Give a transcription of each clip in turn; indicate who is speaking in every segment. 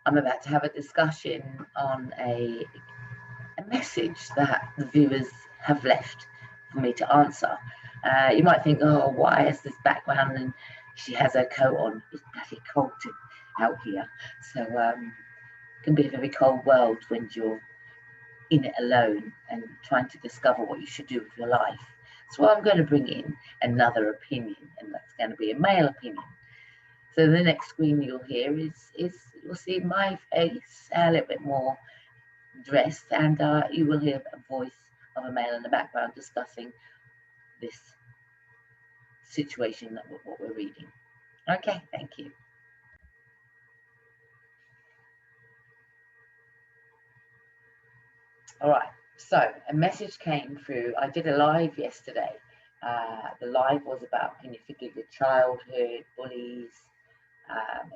Speaker 1: I'm about to have a discussion on a message that the viewers have left for me to answer. You might think, oh, why is this background and she has her coat on? It's bloody cold out here. So it can be a very cold world when you're in it alone and trying to discover what you should do with your life. So I'm going to bring in another opinion, and that's going to be a male opinion. So the next screen you'll hear is you'll see my face a little bit more dressed, and you will hear a voice of a male in the background discussing this situation that what we're reading. Okay, thank you. All right, so a message came through. I did a live yesterday. The live was about can you forgive your childhood, bullies,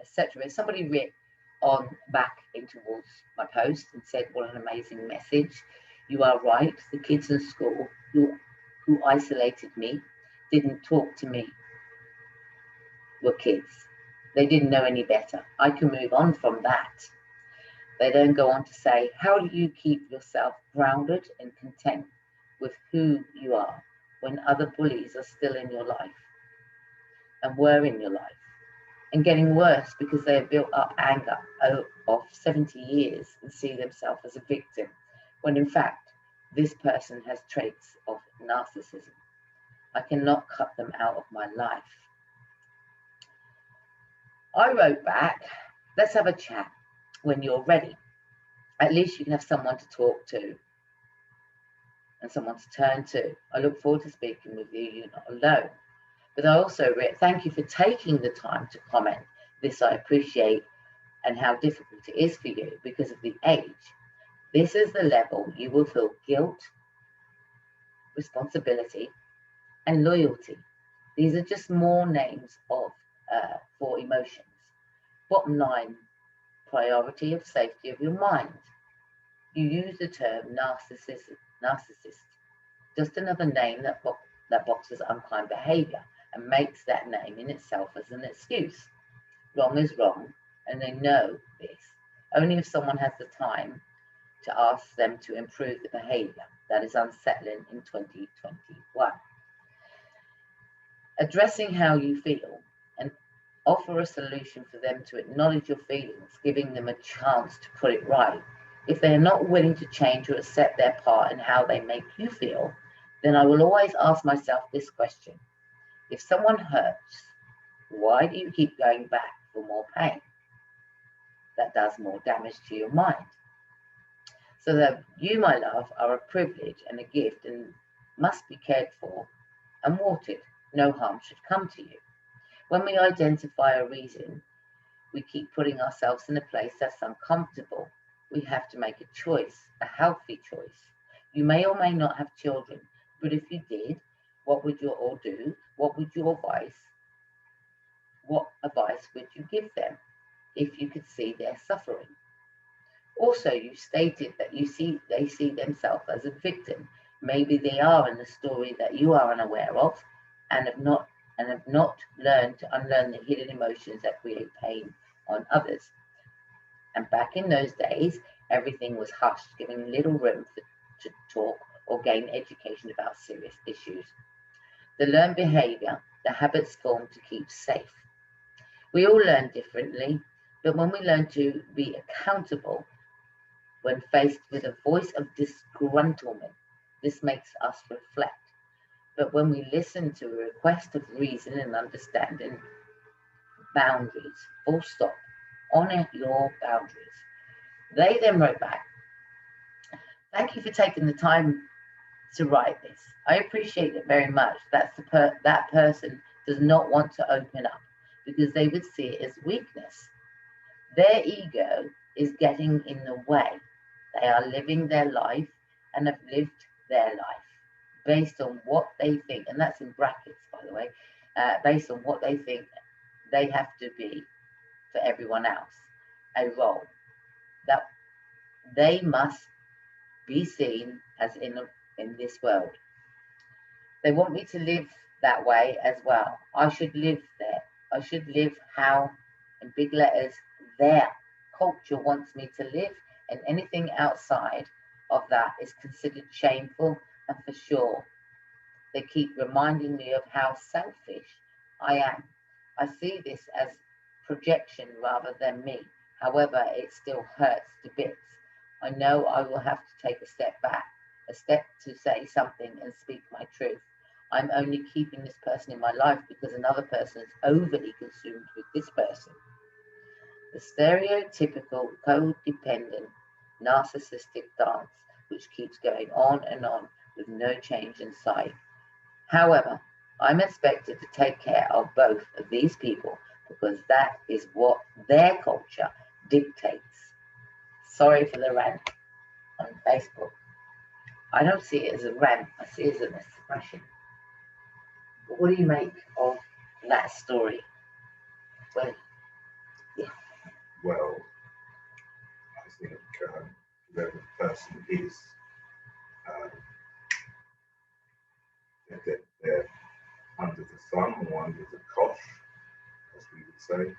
Speaker 1: etc. Somebody wrote on back in towards my post and said, "What an amazing message! You are right. The kids in school who isolated me, didn't talk to me, were kids. They didn't know any better. I can move on from that." They then go on to say, "How do you keep yourself grounded and content with who you are when other bullies are still in your life and were in your life and getting worse because they have built up anger of 70 years and see themselves as a victim when in fact this person has traits of narcissism? I cannot cut them out of my life." I wrote back, "Let's have a chat when you're ready. At least you can have someone to talk to and someone to turn to. I look forward to speaking with you. You're not alone." But I also wrote, "Thank you for taking the time to comment. This I appreciate and how difficult it is for you because of the age. This is the level you will feel guilt, responsibility, and loyalty. These are just more names of for emotions. Bottom line, priority of safety of your mind. You use the term narcissist, just another name that boxes unkind behavior and makes that name in itself as an excuse. Wrong is wrong, and they know this. Only if someone has the time to ask them to improve the behavior that is unsettling in 2021. Addressing how you feel and offer a solution for them to acknowledge your feelings, giving them a chance to put it right. If they are not willing to change or accept their part in how they make you feel, then I will always ask myself this question. If someone hurts, why do you keep going back for more pain? That does more damage to your mind. So that you, my love, are a privilege and a gift and must be cared for and watered. No harm should come to you. When we identify a reason, we keep putting ourselves in a place that's uncomfortable. We have to make a choice, a healthy choice. You may or may not have children, but if you did, what would you all do? What advice would you give them if you could see their suffering? Also, you stated that they see themselves as a victim. Maybe they are in the story that you are unaware of and have not learned to unlearn the hidden emotions that create pain on others. And back in those days, everything was hushed, giving little room to talk or gain education about serious issues. The learned behavior, the habits formed to keep safe. We all learn differently, but when we learn to be accountable when faced with a voice of disgruntlement, this makes us reflect. But when we listen to a request of reason and understanding, boundaries, full stop, honor your boundaries. They then wrote back, "Thank you for taking the time to write this. I appreciate it very much. That person does not want to open up because they would see it as weakness. Their ego is getting in the way. They are living their life and have lived their life based on what they think," and that's in brackets, by the way, based on what they think they have to be for everyone else, a role that they must be seen as in this world. They want me to live that way as well. I should live there. I should live how, in big letters, their culture wants me to live, and anything outside of that is considered shameful. And for sure, they keep reminding me of how selfish I am. I see this as projection rather than me. However, it still hurts to bits. I know I will have to take a step back, a step to say something and speak my truth. I'm only keeping this person in my life because another person is overly consumed with this person. The stereotypical codependent narcissistic dance, which keeps going on with no change in sight. However, I'm expected to take care of both of these people because that is what their culture dictates. Sorry for the rant on Facebook. I don't see it as a rant, I see it as an expression. But what do you make of that story? Well, yeah.
Speaker 2: Well, I think whoever the person is, um, they're under the thumb or under the cosh, as we would say,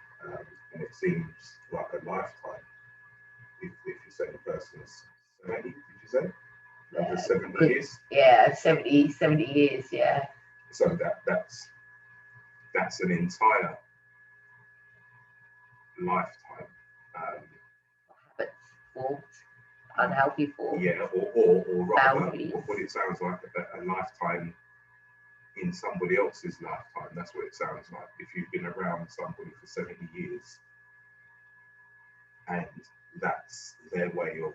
Speaker 2: and it seems like a lifetime. If you say the person is 70, did you say? Under 70 years?
Speaker 1: Yeah, 70 years, yeah.
Speaker 2: So that's an entire lifetime.
Speaker 1: Habits, thoughts, unhealthy thoughts.
Speaker 2: Yeah, or rather,
Speaker 1: boundaries.
Speaker 2: What it sounds like a lifetime in somebody else's lifetime. That's what it sounds like. If you've been around somebody for 70 years and that's their way of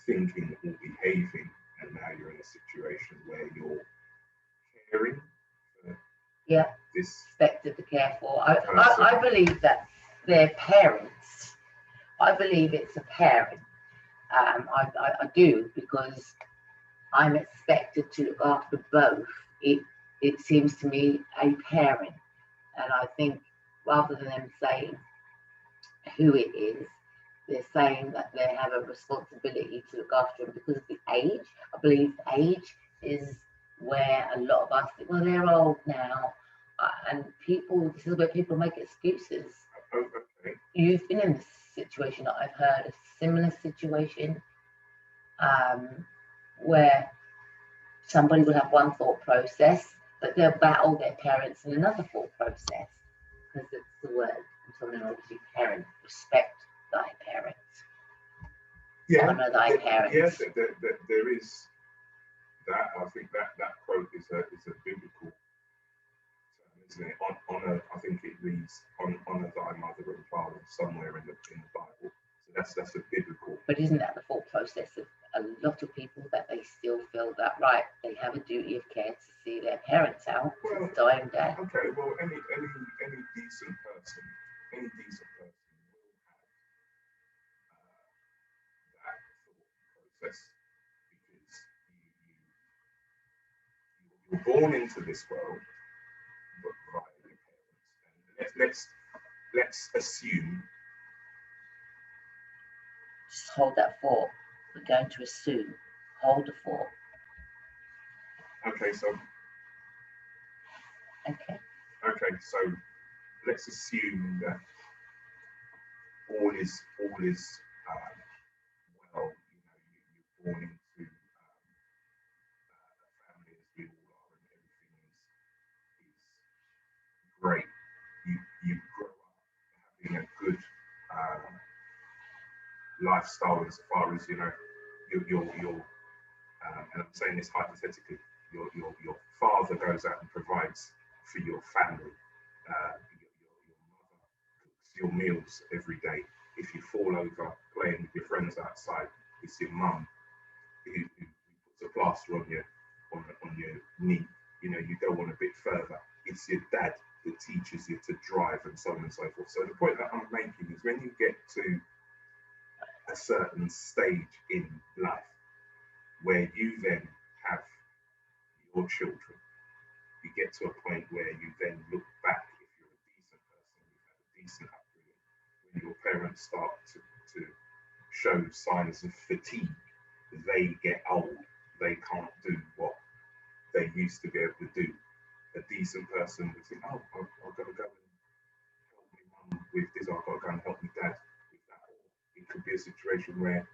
Speaker 2: thinking or behaving, and now you're in a situation where you're caring for this
Speaker 1: expected to care for. I believe that they're parents. I believe it's a parent. I do, because I'm expected to look after both. It seems to me a parent, and I think rather than them saying who it is, they're saying that they have a responsibility to look after them because of the age. I believe age is where a lot of us think, well, they're old now, and this is where people make excuses.
Speaker 2: Okay.
Speaker 1: You've been in this situation that I've heard, a similar situation, where somebody will have one thought process, but they'll battle their parents in another thought process, because it's the word terminology, parent, respect thy parents.
Speaker 2: Yeah,
Speaker 1: honor thy parents.
Speaker 2: Yes, there is that. I think that quote is a biblical term, isn't it? Honor, I think it reads, honor thy mother and father somewhere in the Bible. So that's a biblical.
Speaker 1: But isn't that the thought process of a lot of people, that they still feel that, right, they have a duty of care to see their parents out to the dying day?
Speaker 2: Okay, well, any decent person will have that thought process, because you're born into this world via your parents. And let's assume.
Speaker 1: Just hold that thought. We're going to assume. Hold the thought.
Speaker 2: Okay, so. Okay, so let's assume that all is well. You know, you're born into a family, as we all are, and everything is great. You grow up having a good lifestyle, as far as, you know, your and I'm saying this hypothetically, your father goes out and provides for your family. Your mother cooks your meals every day. If you fall over playing with your friends outside, it's your mum who puts a plaster on your knee. You know, you go on a bit further, it's your dad that teaches you to drive, and so on and so forth. So the point that I'm making is, when you get to a certain stage in life where you then have your children, you get to a point where you then look back, if you're a decent person, you've had a decent upbringing, when your parents start to show signs of fatigue, they get old, they can't do what they used to be able to do. A decent person would think, oh, I've got to go and help my mum with this, I've got to go and help my dad with could be a situation where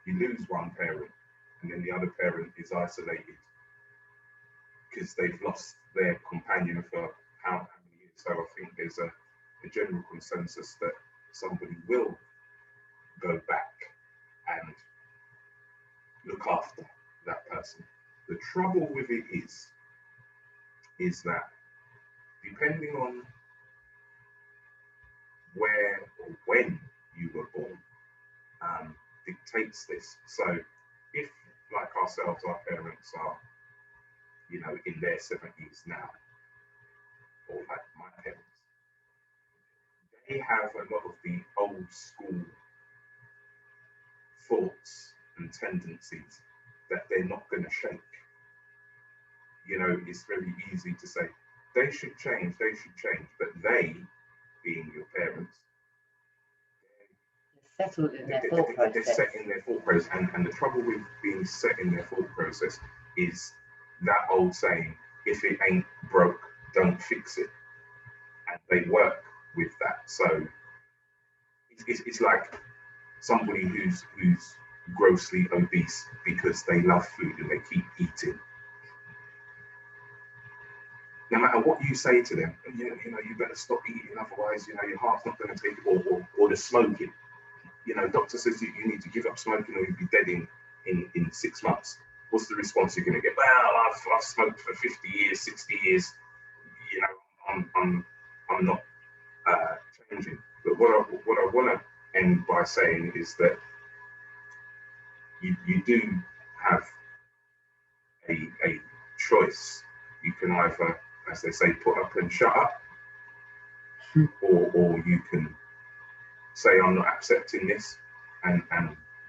Speaker 2: you lose one parent and then the other parent is isolated because they've lost their companion for how many years. So I think there's a general consensus that somebody will go back and look after that person. The trouble with it is that depending on where or when you were born, dictates this. So if, like ourselves, our parents are, you know, in their 70s now, or like my parents, they have a lot of the old school thoughts and tendencies that they're not going to shake. You know, it's very easy to say, they should change, but they, being your parents,
Speaker 1: settled in their thought process.
Speaker 2: They're set in their thought process, and the trouble with being set in their thought process is that old saying, if it ain't broke, don't fix it. And they work with that. So it's like somebody who's grossly obese because they love food and they keep eating. No matter what you say to them, you know, you better stop eating, otherwise, you know, your heart's not going to take it, or the smoking. You know, doctor says you need to give up smoking or you'll be dead in 6 months. What's the response you're going to get? Well, I've smoked for 50 years, 60 years. You know, I'm not changing. But what I want to end by saying is that you do have a choice. You can either, as they say, put up and shut up, or you can say, I'm not accepting this, and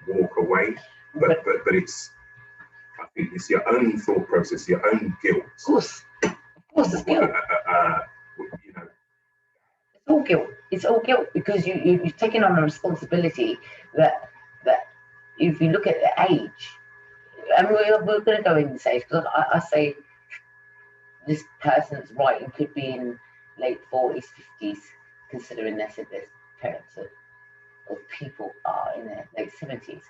Speaker 2: walk away. But it's, I think it's your own thought process, your own guilt.
Speaker 1: Of course it's guilt.
Speaker 2: You know,
Speaker 1: it's all guilt. It's all guilt because you've taken on a responsibility that if you look at the age, and we're going to go in this age, because I say this person's writing could be in late 40s, 50s, considering their parents or people are in their late 70s,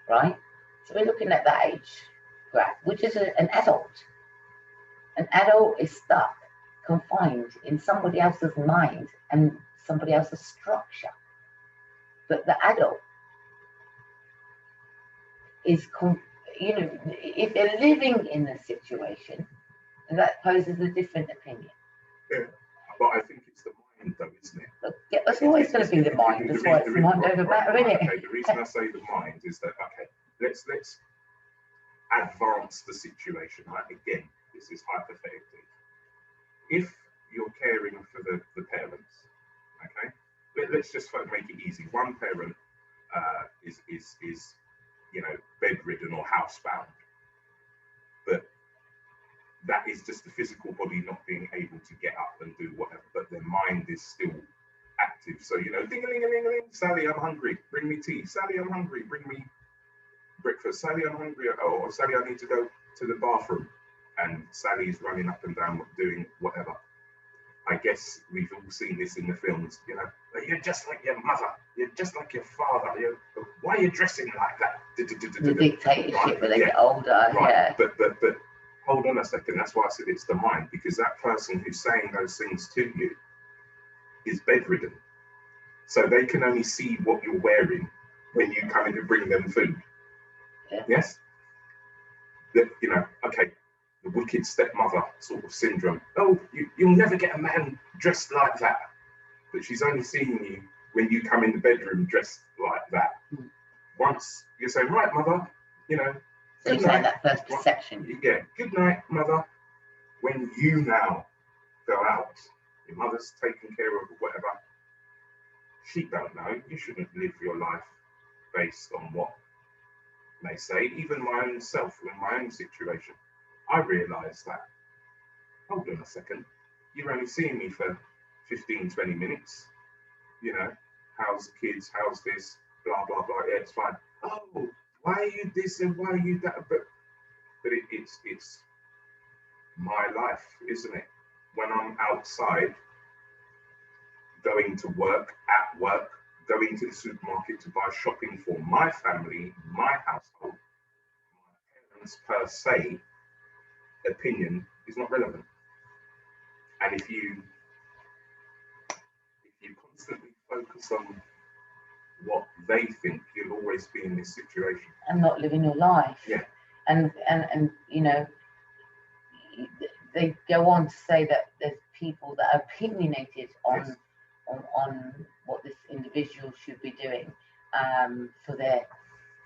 Speaker 1: right? So we're looking at that age graph, which is an adult. An adult is stuck, confined in somebody else's mind and somebody else's structure. But the adult is, you know, if they're living in the situation, that poses a different opinion.
Speaker 2: Yeah, but I think it's the mind, though, isn't it?
Speaker 1: But yeah, it's always going to be the mind. That's why it's mind over matter, isn't it?
Speaker 2: Okay, the reason I say the mind is that, okay, let's advance the situation. Right? Again, this is hypothetically. If you're caring for the parents, okay, let's just make it easy. One parent is you know, bedridden or housebound, but that is just the physical body not being able to get up and do whatever, but their mind is still active. So, you know, ding-a-ling-a-ling-a-ling, Sally, I'm hungry, bring me tea. Sally, I'm hungry, bring me breakfast. Sally, I'm hungry. Oh, Sally, I need to go to the bathroom. And Sally's running up and down doing whatever. I guess we've all seen this in the films, you know. You're just like your mother. You're just like your father. Why are you dressing like that?
Speaker 1: The dictatorship when they get older,
Speaker 2: right. But hold on a second. That's why I said it's the mind, because that person who's saying those things to you is bedridden. So they can only see what you're wearing when you come in to bring them food.
Speaker 1: Yeah.
Speaker 2: Yes? You know, okay, the wicked stepmother sort of syndrome. Oh, you'll never get a man dressed like that. But she's only seeing you when you come in the bedroom dressed like that. Once you say, right, mother, you know.
Speaker 1: So you had that first perception.
Speaker 2: Yeah, good night, mother. When you now go out, your mother's taking care of whatever. She don't know. You shouldn't live your life based on what they say. Even my own self, in my own situation, I realised that, hold on a second, you're only seeing me for 15, 20 minutes. You know, how's the kids, how's this, blah, blah, blah, yeah, it's fine. Oh, why are you this and why are you that? But it's my life, isn't it? When I'm outside, going to work, at work, going to the supermarket to buy shopping for my family, my household, my parents per se opinion is not relevant. And if you constantly focus on what they think, you'll always be in this situation
Speaker 1: and not living your life.
Speaker 2: Yeah.
Speaker 1: And you know, they go on to say that there's people that are opinionated on
Speaker 2: Yes.
Speaker 1: on what this individual should be doing for their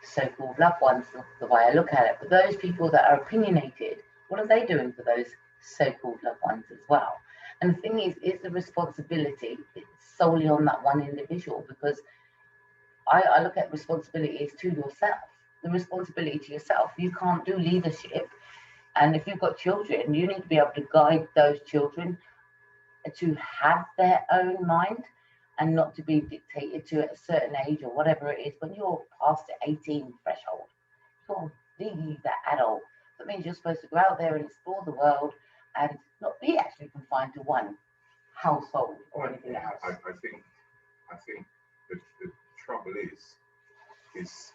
Speaker 1: so-called loved ones, the way I look at it. But those people that are opinionated, what are they doing for those so-called loved ones as well? And the thing is the responsibility solely on that one individual? Because I look at responsibility as to yourself. The responsibility to yourself. You can't do leadership. And if you've got children, you need to be able to guide those children to have their own mind and not to be dictated to at a certain age or whatever it is. When you're past the 18 threshold, you're really that adult. That means you're supposed to go out there and explore the world and not be actually confined to one household or anything else.
Speaker 2: I think the trouble is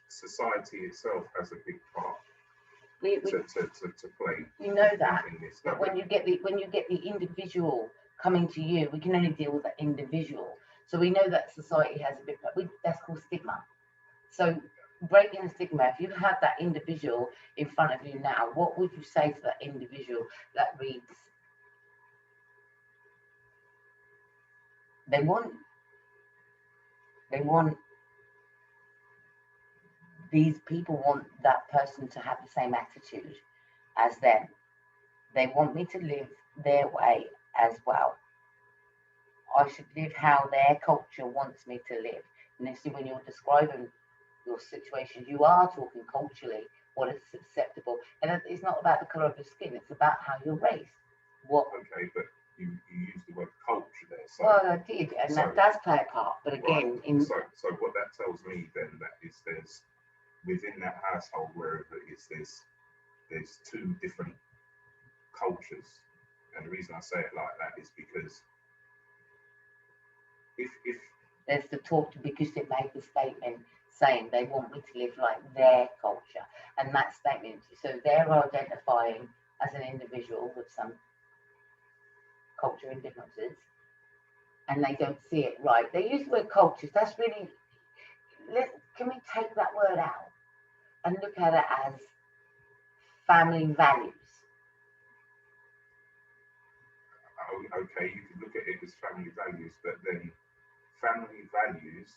Speaker 2: society itself has a big part to play.
Speaker 1: We know that.
Speaker 2: In this.
Speaker 1: But when you get the individual coming to you, we can only deal with that individual. So we know that society has a big part. That's called stigma. So breaking the stigma, if you have that individual in front of you now, what would you say to that individual that reads, they want these people want that person to have the same attitude as them. They want me to live their way as well. I should live how their culture wants me to live. And this is when you're describing your situation, you are talking culturally what is acceptable. And it's not about the colour of your skin, it's about how you're raised.
Speaker 2: Okay, but you used the word culture there. So,
Speaker 1: well, I did, and that does play a part. But again,
Speaker 2: so what that tells me then that is there's within that household, wherever it is, there's two different cultures. And the reason I say it like that is because if
Speaker 1: there's the talk because they made the statement saying they want me to live like their culture, and that statement, so they're identifying as an individual with some culture differences, and they don't see it right. They use the word cultures. That's really, can we take that word out and look at it as family values?
Speaker 2: Okay, you could look at it as family values, but then family values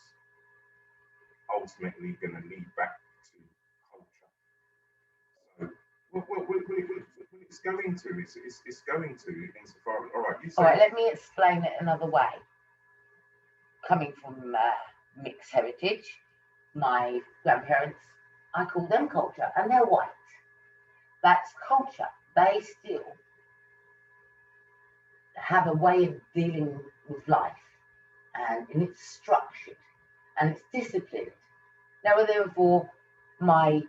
Speaker 2: ultimately going to lead back to culture. So, what it's going to it's going to insofar as, all right,
Speaker 1: let me explain it another way. Coming from mixed heritage, my grandparents, I call them culture, and they're white. That's culture. They still have a way of dealing with life, and it's structured and it's disciplined. Now, therefore, my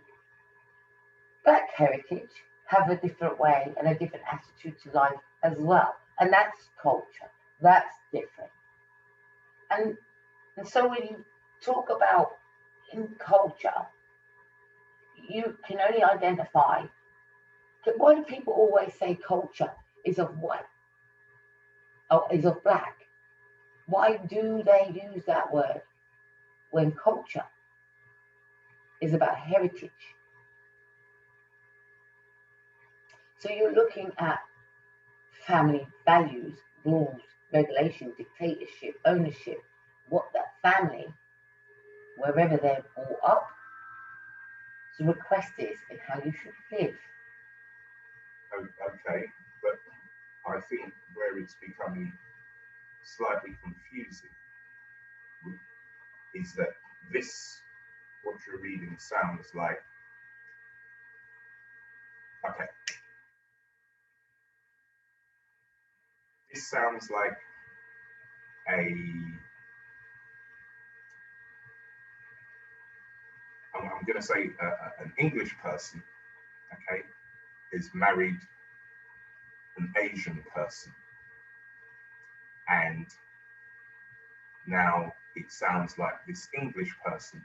Speaker 1: black heritage have a different way and a different attitude to life as well, and that's culture. That's different. And so when you talk about in culture, you can only identify. Why do people always say culture is of white? Oh, is of black? Why do they use that word when culture is about heritage? So you're looking at family values, rules, regulation, dictatorship, ownership, what that family, wherever they're brought up, the request is in how you should live.
Speaker 2: Okay, but I think where it's becoming slightly confusing is that what you're reading sounds like, okay, this sounds like I'm going to say an English person, okay, is married an Asian person, and Now it sounds like this English person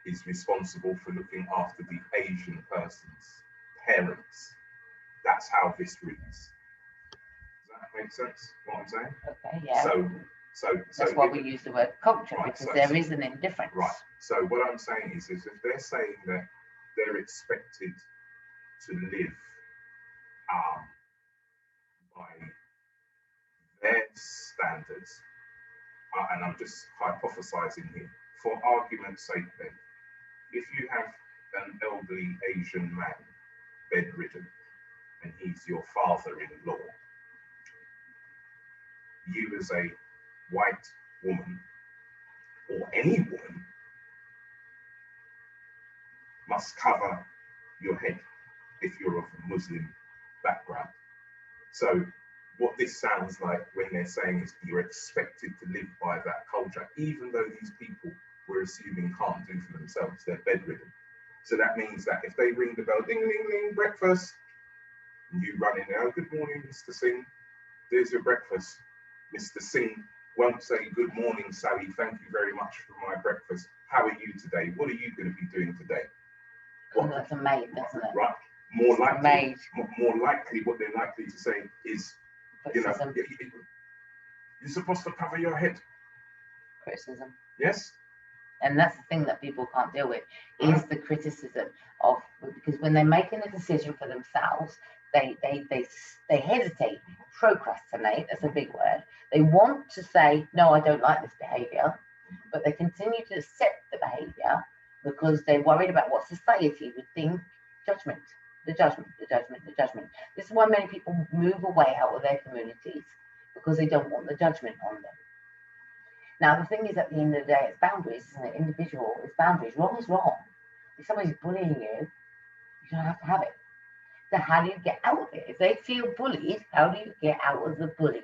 Speaker 2: is responsible for looking after the Asian person's parents. That's how this reads. Does that make sense? What I'm saying?
Speaker 1: Okay, yeah.
Speaker 2: So
Speaker 1: that's why we use the word culture,
Speaker 2: right,
Speaker 1: because there is an indifference.
Speaker 2: Right. So what I'm saying is if they're saying that they're expected to live by their standards, and I'm just hypothesizing here, for argument's sake, then, if you have an elderly Asian man bedridden and he's your father-in-law, you as a white woman or any woman must cover your head if you're of a Muslim background. So what this sounds like when they're saying is you're expected to live by that culture, even though these people we're assuming can't do for themselves, they're bedridden. So that means that if they ring the bell, ding, ding, ding, breakfast, and you run in there, oh, good morning, Mr. Singh, there's your breakfast. Mr. Singh won't say, good morning, Sally, thank you very much for my breakfast. How are you today? What are you going to be doing today?
Speaker 1: Well, that's a maid, doesn't it?
Speaker 2: Right. More likely, what they're likely to say is,
Speaker 1: criticism.
Speaker 2: You're supposed to cover your head.
Speaker 1: Criticism.
Speaker 2: Yes.
Speaker 1: And that's the thing that people can't deal with, is the criticism of, because when they're making a decision for themselves, they hesitate, procrastinate, that's a big word. They want to say, no, I don't like this behavior, but they continue to accept the behavior because they're worried about what society would think. Judgment. This is why many people move away out of their communities, because they don't want the judgment on them. Now, the thing is, at the end of the day, it's boundaries, isn't it? Individual, it's boundaries. Wrong is wrong. If somebody's bullying you, you don't have to have it. So how do you get out of it? If they feel bullied, how do you get out of the bullying?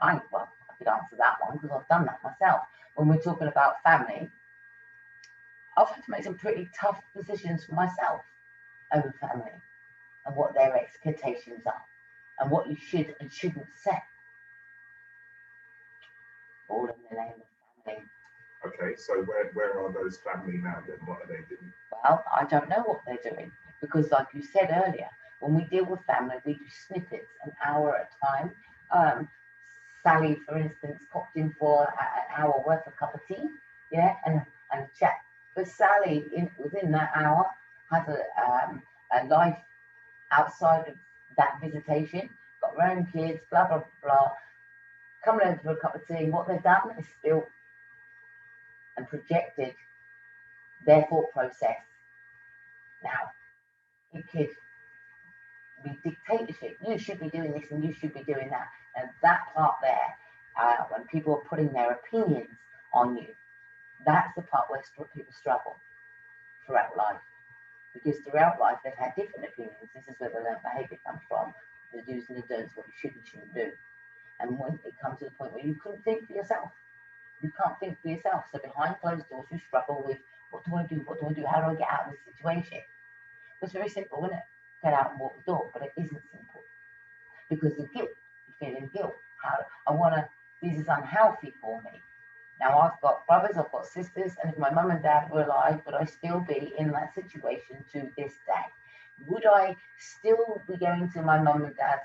Speaker 1: I could answer that one because I've done that myself. When we're talking about family, I've had to make some pretty tough decisions for myself over family and what their expectations are and what you should and shouldn't say. All in the name of family.
Speaker 2: Okay, so where are those family now then? What are they doing?
Speaker 1: Well, I don't know what they're doing because, like you said earlier, when we deal with family, we do snippets, an hour at a time. Sally, for instance, popped in for an hour worth of cup of tea, yeah, and chat. But Sally, within that hour, has a life outside of that visitation, got her own kids, blah, blah, blah. Coming over for a cup of tea, what they've done is built and projected their thought process. Now, you could be dictatorship. You should be doing this and you should be doing that. And that part there, when people are putting their opinions on you, that's the part where people struggle throughout life. Because throughout life, they've had different opinions. This is where the learned behavior comes from. The do's and the don'ts, what you should and shouldn't do. And when it comes to the point where you couldn't think for yourself, you can't think for yourself. So behind closed doors, you struggle with, what do I do? What do I do? How do I get out of this situation? It's very simple, isn't it? Get out and walk the door, but it isn't simple. Because the guilt, you're feeling guilt. This is unhealthy for me. Now I've got brothers, I've got sisters, and if my mum and dad were alive, would I still be in that situation to this day? Would I still be going to my mum and dad's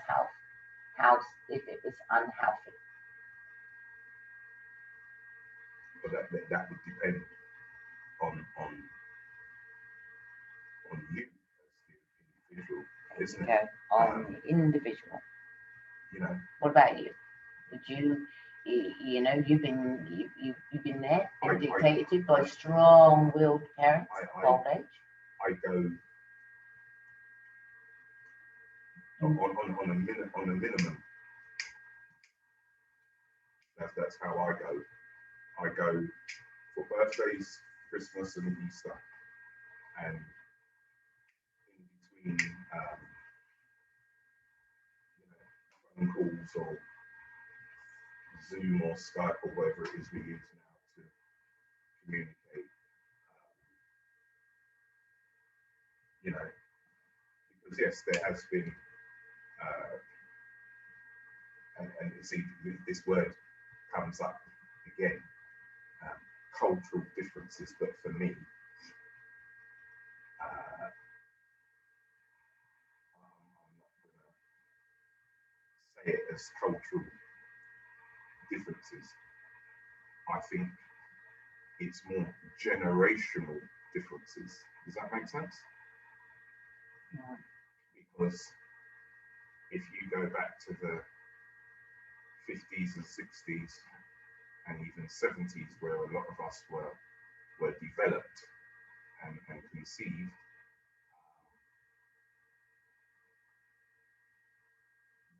Speaker 1: house if it was unhealthy?
Speaker 2: But that would depend on you as the individual, isn't it?
Speaker 1: Okay, on the individual. What about you? Would you? You've been there, been dictated by strong-willed parents, old age.
Speaker 2: I go on a minimum. That's how I go. I go for birthdays, Christmas, and Easter, and in between phone calls or Zoom or Skype or whatever it is we use now to communicate. Because yes, there has been, and see, this word comes up again, cultural differences, but for me, I'm not going to say it as cultural differences. I think it's more generational differences. Does that make sense?
Speaker 1: Yeah.
Speaker 2: Because if you go back to the 50s and 60s and even 70s, where a lot of us were developed and conceived,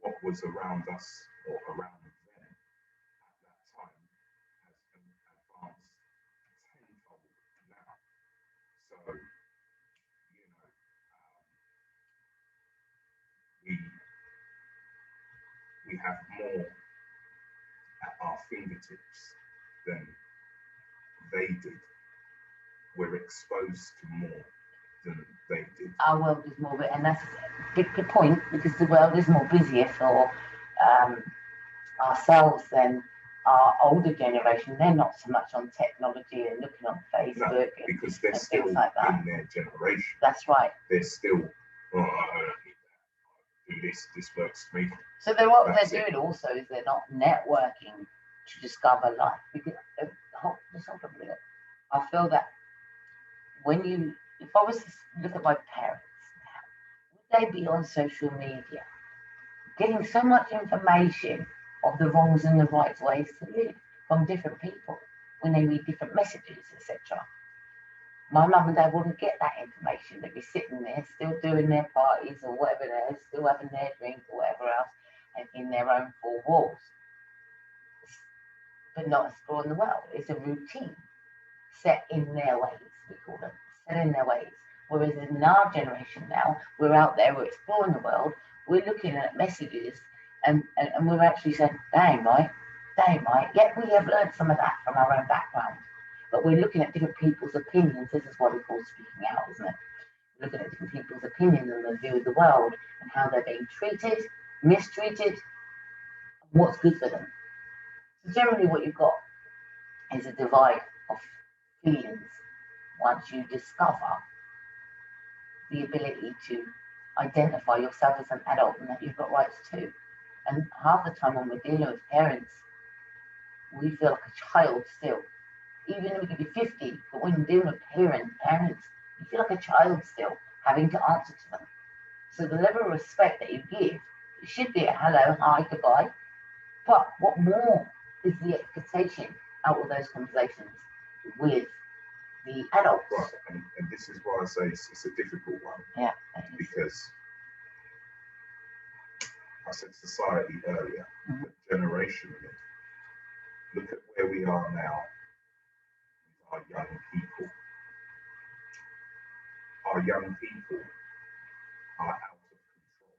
Speaker 2: what was around us or around them at that time has advanced tenfold now. So, you know, we have more at our fingertips than they did. We're exposed to more than they did.
Speaker 1: Our world is more, and that's a good point, because the world is more busier for ourselves than our older generation. They're not so much on technology and looking on Facebook
Speaker 2: because they're
Speaker 1: and
Speaker 2: still
Speaker 1: things like that.
Speaker 2: in their generation.
Speaker 1: That's right.
Speaker 2: They're still, oh, I don't need that. Do this works for me.
Speaker 1: So what they're doing also is they're not networking to discover life. Because just hold on a minute. I feel that if I was to look at my parents now, would they be on social media getting so much information of the wrongs and the right ways to live from different people when they read different messages, etc.? My mum and dad wouldn't get that information. They'd be sitting there still doing their parties or whatever it is, still having their drink or whatever else, and in their own four walls, but not exploring the world. It's a routine set in their ways, we call them, set in their ways. Whereas in our generation now, we're out there, we're exploring the world, we're looking at messages, and we're actually saying, dang right, yet we have learned some of that from our own background. But we're looking at different people's opinions. This is what we call speaking out, isn't it? We're looking at different people's opinions and their view of the world and how they're being treated, mistreated, and what's good for them. So generally what you've got is a divide of feelings once you discover the ability to identify yourself as an adult and that you've got rights too. And half the time when we're dealing with parents, we feel like a child still. Even if we could be 50, but when you're dealing with parents, you feel like a child still, having to answer to them. So the level of respect that you give, it should be a hello, hi, goodbye. But what more is the expectation out of those conversations with the adults?
Speaker 2: Right, and this is why I say it's a difficult one.
Speaker 1: Yeah.
Speaker 2: Because I said society earlier, but generationally, look at where we are now. Our young people. Our young people are out of control.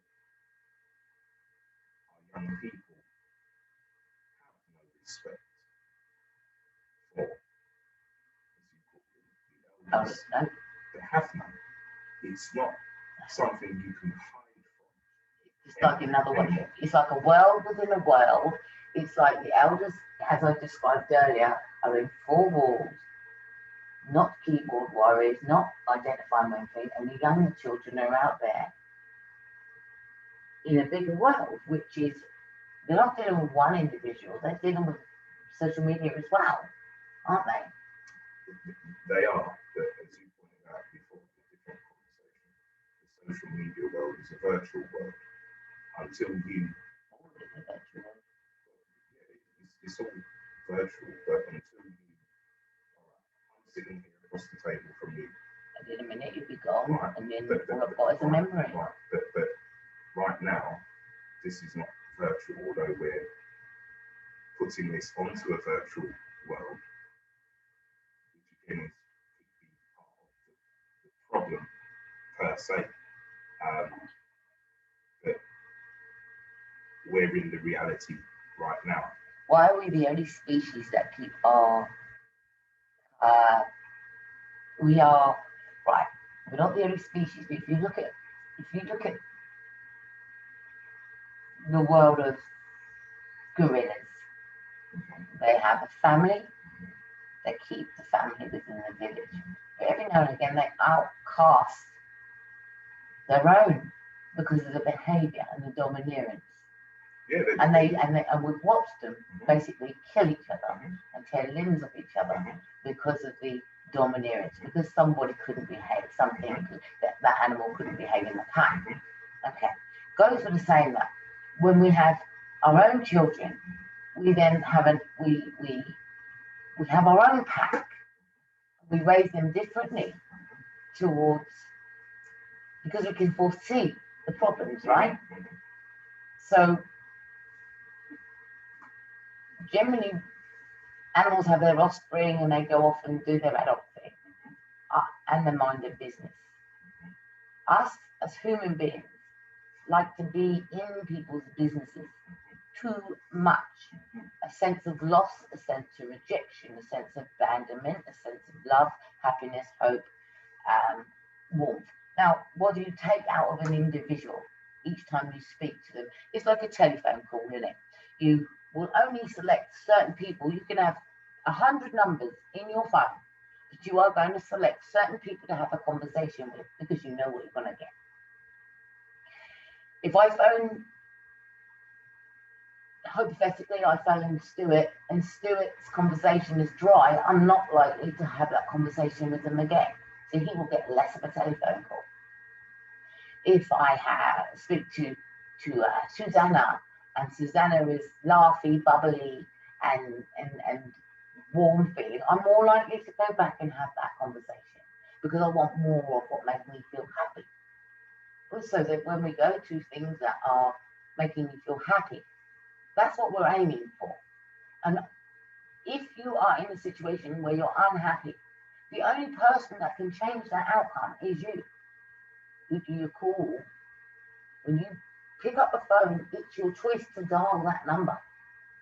Speaker 2: Our young people have no respect for, as you call them, the elders.
Speaker 1: No.
Speaker 2: They have none. It's not something you can hide from.
Speaker 1: It's like another one. It's like a world within a world. It's like the elders, as I described earlier, are in four walls. Not keyboard warriors, not identifying anything, and the younger children are out there in a bigger world, which is, they're not dealing with one individual, they're dealing with social media as well, aren't they?
Speaker 2: They are, but as you pointed out before, the different conversation, the social media world is a virtual world. Until you, it's all virtual, but until you, I'm sitting here across the table from you.
Speaker 1: And in a minute you'll be gone,
Speaker 2: right.
Speaker 1: And then all I've got is a memory.
Speaker 2: Right. But right now, this is not virtual, although we're putting this onto a virtual world, which again could be part of the problem per se. But we're in the reality right now.
Speaker 1: Why are we the only species that keep our we are right, we're not the only species, but if you look at the world of gorillas, They have a family. They keep the family within the village. But every now and again, they outcast their own because of the behaviour and the domineerance.
Speaker 2: Yeah,
Speaker 1: And we've watched them basically kill each other and tear limbs of each other because of the domineerance, because somebody couldn't behave, that animal couldn't behave in the pack. Okay, goes for the saying that when we have our own children, we then have we have our own pack. We raise them differently towards, because we can foresee the problems, right? So generally, animals have their offspring and they go off and do their adult thing and they mind their business. Us as human beings like to be in people's businesses too much. A sense of loss, a sense of rejection, a sense of abandonment, a sense of love, happiness, hope, warmth. Now, what do you take out of an individual each time you speak to them? It's like a telephone call, isn't it? You will only select certain people. You can have 100 numbers in your phone, but you are going to select certain people to have a conversation with because you know what you're going to get. If I phone, hypothetically, I phone Stuart and Stuart's conversation is dry, I'm not likely to have that conversation with him again. So he will get less of a telephone call. If I speak to Susanna, and Susanna is laughy, bubbly, and warm feeling, I'm more likely to go back and have that conversation because I want more of what makes me feel happy. Also, that when we go to things that are making me feel happy, that's what we're aiming for. And if you are in a situation where you're unhappy, the only person that can change that outcome is you. You do your call. When you pick up the phone, it's your choice to dial that number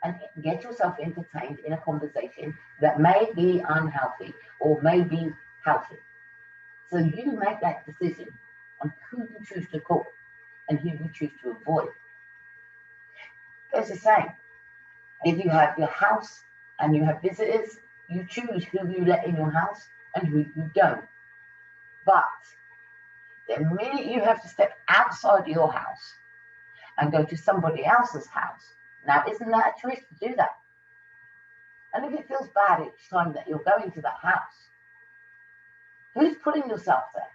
Speaker 1: and get yourself entertained in a conversation that may be unhealthy or may be healthy. So you make that decision on who you choose to call and who you choose to avoid. There's a saying, if you have your house and you have visitors, you choose who you let in your house and who you don't. But the minute you have to step outside your house and go to somebody else's house, now isn't that a choice to do that? And if it feels bad each time that you're going to that house, who's putting yourself there?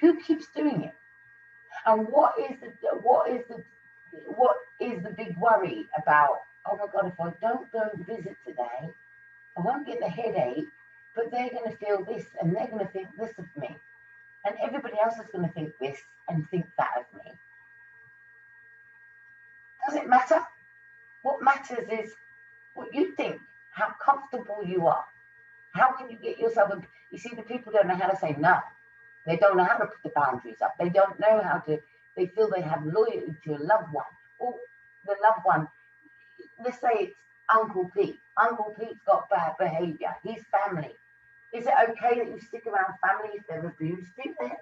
Speaker 1: Who keeps doing it? And what is the big worry about, oh my God, if I don't go and visit today, I won't get the headache, but they're going to feel this and they're going to think this of me. And everybody else is going to think this and think that of me. Does it matter? What matters is what you think, how comfortable you are. How can you get yourself, you see, the people don't know how to say no. They don't know how to put the boundaries up. They don't know how to, they feel they have loyalty to a loved one. Or the loved one, let's say it's Uncle Pete. Uncle Pete's got bad behaviour. His family. Is it okay that you stick around family if they've abused you there?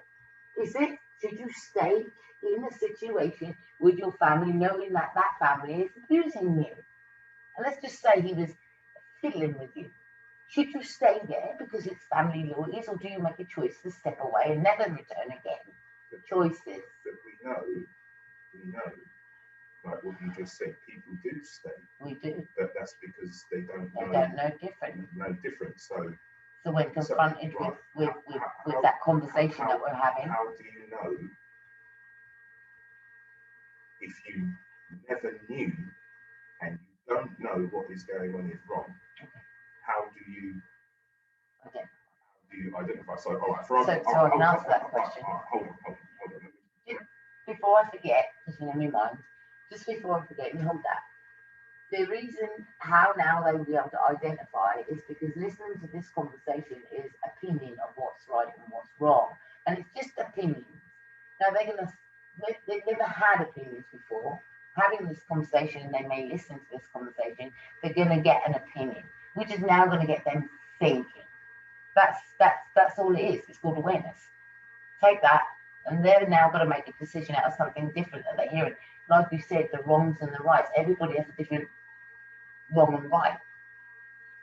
Speaker 1: Is it? Should you stay in a situation with your family knowing that that family is abusing you? And let's just say he was fiddling with you. Should you stay there because it's family loyalties, or do you make a choice to step away and never return again? The choice is.
Speaker 2: But we know, like what you just said, people do stay.
Speaker 1: We do.
Speaker 2: But that's because they don't
Speaker 1: know different.
Speaker 2: No different.
Speaker 1: So when confronted with that conversation that we're having.
Speaker 2: How do you know if you never knew and you don't know what is going on is wrong? Okay. How do you identify? So, all right,
Speaker 1: so I can answer that question.
Speaker 2: Hold on.
Speaker 1: Before I forget, just in my mind, just before I forget, you hold that. The reason how now they will be able to identify is because listening to this conversation is opinion of what's right and what's wrong. And it's just opinions. Now they've never had opinions before. Having this conversation, and they may listen to this conversation, they're going to get an opinion, which is now going to get them thinking. That's all it is. It's called awareness. Take that, and they're now going to make a decision out of something different that they're hearing. Like you said, the wrongs and the rights. Everybody has a different wrong and right.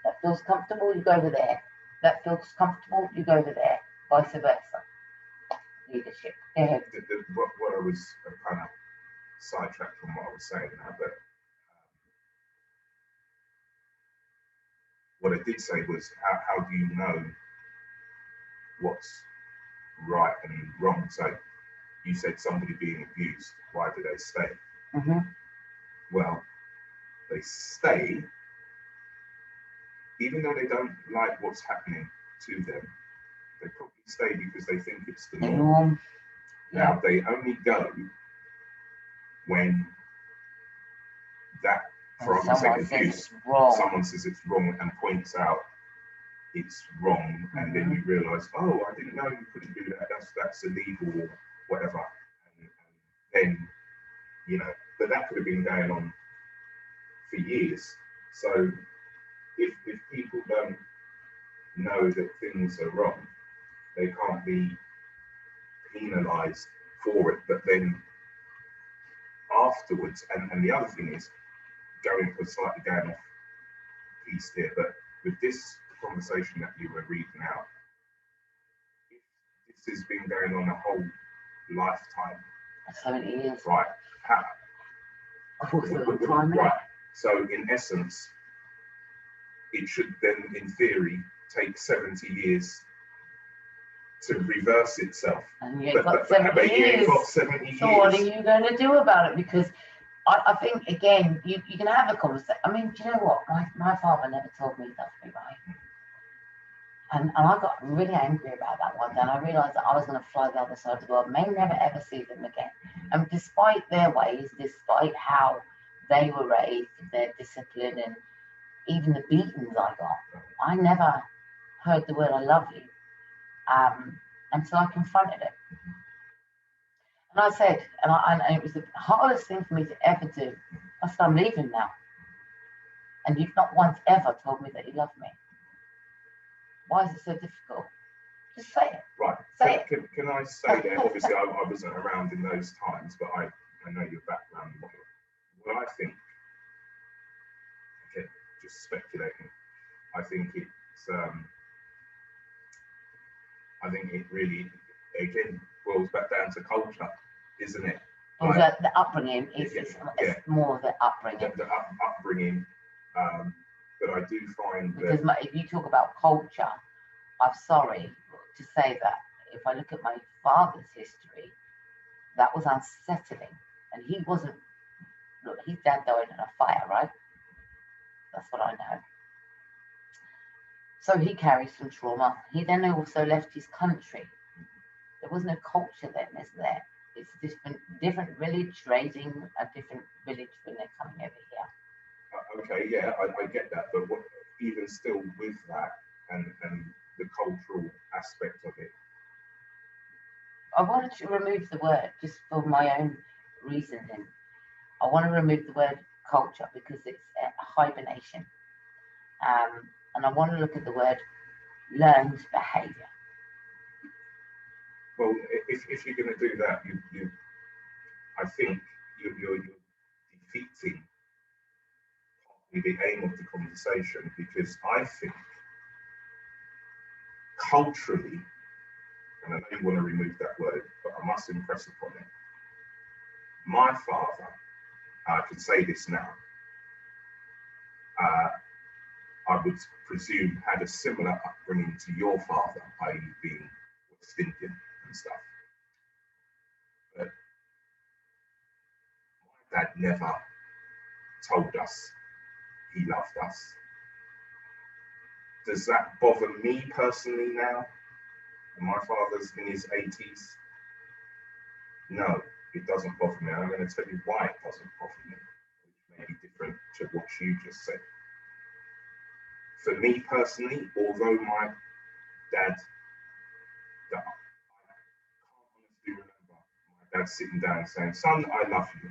Speaker 1: That feels comfortable, you go over there. That feels comfortable, you go over there. Vice versa. Leadership. Go ahead.
Speaker 2: What I was kind of sidetracked from what I was saying now, but what I did say was, how do you know what's right and wrong? So you said somebody being abused, why do they stay?
Speaker 1: Mm-hmm.
Speaker 2: Well, they stay even though they don't like what's happening to them. They probably stay because they think it's the norm. Now, they only go when that, for argument's sake, abuse, someone says it's wrong and points out it's wrong, and then you realise, oh, I didn't know you couldn't do that. That's illegal or whatever. And then, you know, but that could have been going on for years. So if people don't know that things are wrong, they can't be penalised for it. But then afterwards, and the other thing is, going off piece here, but with this conversation that you were reading out, this has been going on a whole lifetime.
Speaker 1: 70 years.
Speaker 2: Right.
Speaker 1: Right.
Speaker 2: So in essence, it should then, in theory, take 70 years to reverse itself.
Speaker 1: And you ain't got 70 years. So what are you going to do about it? Because I think, again, you can have a conversation. I mean, do you know what? My father never told me he loved me, right? And I got really angry about that one day. And I realised that I was going to fly the other side of the world, may never ever see them again. And despite their ways, despite how they were raised, their discipline, and even the beatings I got, I never heard the word "I love you," until I confronted it. And I said, and it was the hardest thing for me to ever do. I said, I'm leaving now. And you've not once ever told me that you love me. Why is it so difficult? Just say it.
Speaker 2: Right.
Speaker 1: Say it.
Speaker 2: Can I say that? Obviously, I wasn't around in those times, but I know your background. What I think, okay, just speculating, I think it really, again, boils back down to culture, isn't it?
Speaker 1: Well, the upbringing is more the upbringing.
Speaker 2: The upbringing, but I do find
Speaker 1: because if you talk about culture, I'm sorry to say that if I look at my father's history, that was unsettling, and he wasn't. Look, his dad died in a fire, right? That's what I know. So he carries some trauma. He then also left his country. There was no culture then, is there? It's a different village raising a different village when they're coming over here.
Speaker 2: Okay, yeah, I get that, but even still with that and the cultural aspect of it,
Speaker 1: I wanted to remove the word just for my own reasoning. I want to remove the word culture because it's a hibernation. And I want to look at the word learned behaviour.
Speaker 2: Well, if you're going to do that, I think you're defeating the aim of the conversation, because I think culturally, and I know you want to remove that word, but I must impress upon it. My father, I can say this now, I would presume had a similar upbringing to your father, i.e. being West Indian and stuff. But my dad never told us he loved us. Does that bother me personally now? And my father's in his 80s. No, it doesn't bother me. I'm going to tell you why it doesn't bother me, which may be different to what you just said. For me personally, although my dad, I can't honestly remember my dad sitting down and saying, "Son, I love you."